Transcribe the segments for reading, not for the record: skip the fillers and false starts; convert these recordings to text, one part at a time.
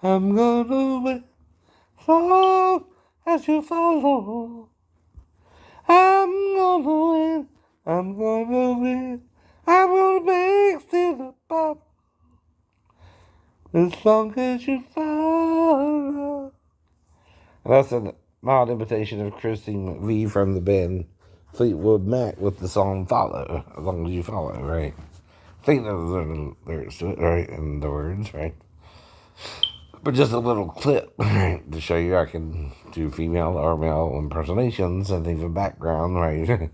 I'm gonna win long as you follow. I'm gonna win. I'm gonna win. I'm gonna make still the bottom as long as you follow. And that's a mild imitation of Christine McVie from the band Fleetwood Mac with the song Follow, as long as you follow, right? I think those are the lyrics to it, right? And the words, right? But just a little clip, right? To show you I can do female or male impersonations and things of background, right?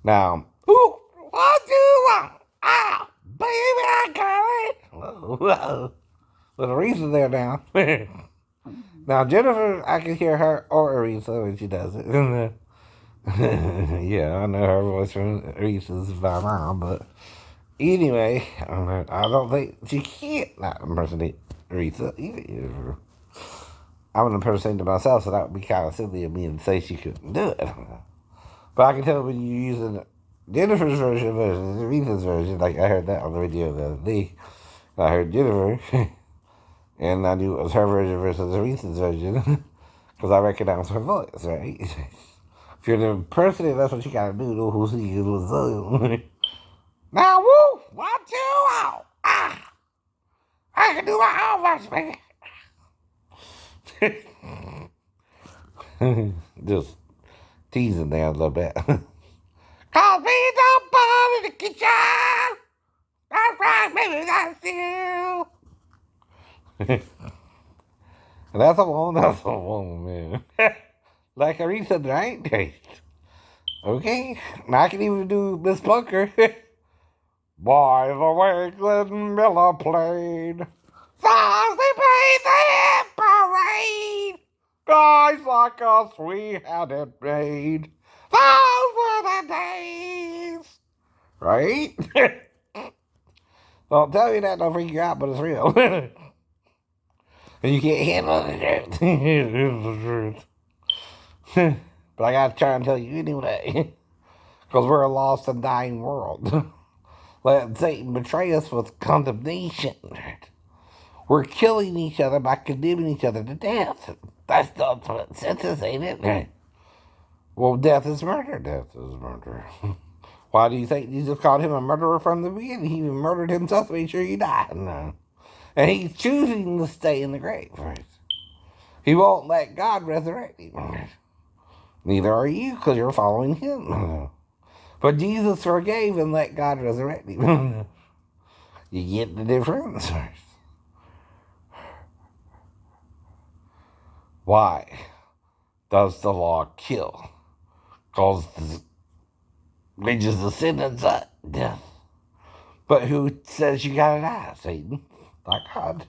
Now, ooh, what do you want? Ah, baby, I got it. Whoa, whoa. Little Aretha there now. Now, Jennifer, I can hear her or Aretha when she does it. Yeah, I know her voice from Aretha's by now, but anyway, I don't think she can't not impersonate Aretha either. I'm an impersonator myself, so that would be kind of silly of me to say she couldn't do it. But I can tell when you're using Jennifer's version versus Aretha's version, like I heard that on the radio the other day. I heard Jennifer, and I knew it was her version versus Aretha's version, because I recognized her voice, right? If you're the impersonator, that's what you gotta do, know who's he is what's up. Now, woo, what you want? Ah, I can do my own voice, baby. Just teasing there a little bit. Cause me don't bother in the kitchen. That's right, baby, that's you. That's a woman, man. Like Aretha, right? Okay, now I can even do Miss Bunker. By the way, Glenn Miller played. Songs they played the hit parade. Guys like us, we had it made. Those were the days. Right? Don't tell you that, don't freak you out, but it's real. And you can't handle the truth. It's the truth. But I gotta try and tell you anyway. Because we're a lost and dying world. Let Satan betray us with condemnation. We're killing each other by condemning each other to death. That's the ultimate sentence, ain't it? Well, death is murder. Death is murder. Why do you think Jesus called him a murderer from the beginning? He even murdered himself to make sure he died. No. And he's choosing to stay in the grave. Right? He won't let God resurrect him. Neither are you, because you're following him. But Jesus forgave and let God resurrect him. You get the difference? Why does the law kill? Because the wages of sin is death. But who says you gotta die, Satan? Like God.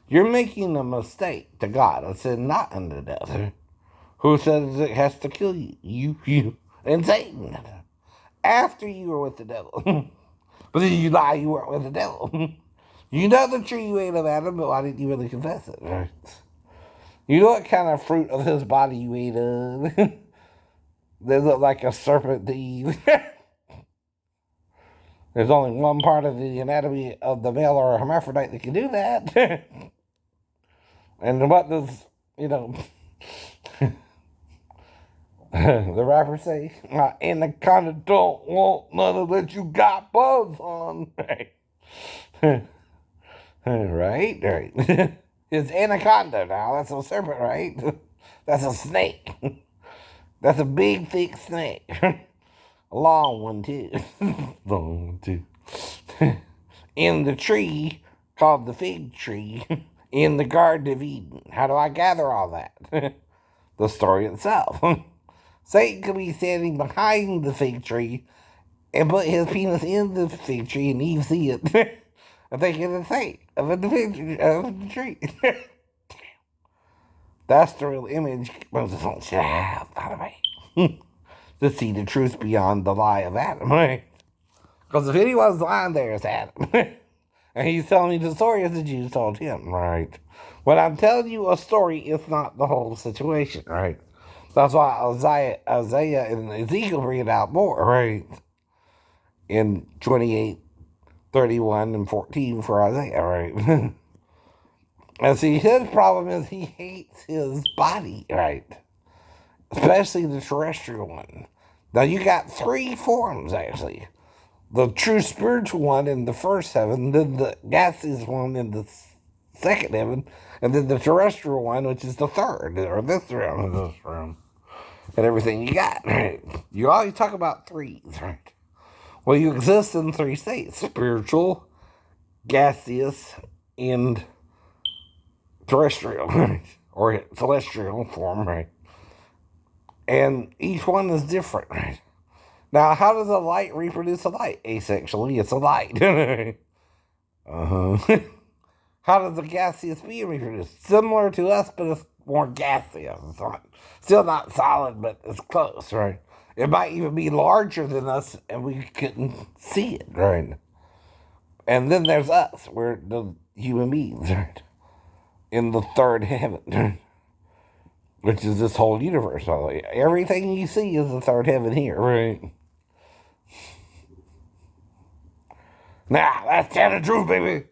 You're making a mistake to God. A sin not unto death. Who says it has to kill you? You, and Satan. After you were with the devil. But then you lie, you weren't with the devil. You know the tree you ate of Adam, but why didn't you really confess it? Right? You know what kind of fruit of his body you ate of? They look like a serpent to Eve. There's only one part of the anatomy of the male or a hermaphrodite that can do that. And what does, the rapper say? My anaconda don't want none of that you got buzz on. Right? Right. It's anaconda now. That's a serpent, right? That's a snake. That's a big, thick snake. A long one, too. Long one, too. In the tree called the fig tree in the Garden of Eden. How do I gather all that? The story itself. Satan could be standing behind the fig tree and put his penis in the fig tree and Eve see it. I think it's a fake of the tree. That's the real image Moses should have, by the way. To see the truth beyond the lie of Adam, right? Because if anyone's lying there, it's Adam. And he's telling you the story as the Jews told him, right? When I'm telling you a story, it's not the whole situation, right? That's why Isaiah and Ezekiel bring it out more, right? In 28, 31, and 14 for Isaiah, right? And see, his problem is he hates his body, right? Especially the terrestrial one. Now, you got three forms, actually. The true spiritual one in the first heaven, then the gaseous one in the second heaven, and then the terrestrial one, which is the third, or this realm, and everything you got, right? You always talk about threes, right? Well, you exist in three states: spiritual, gaseous, and terrestrial, right? Or celestial form, right? And each one is different, right? Now, how does a light reproduce a light? Asexually, it's a light. uh-huh. How does a gaseous being reproduce? Similar to us, but it's more gaseous. It's not, still not solid, but it's close, right? It might even be larger than us, and we couldn't see it, right? And then there's us, we're the human beings, right? In the third heaven, right? Which is this whole universe. Everything you see is the third heaven here, right? Nah, that's the truth, baby.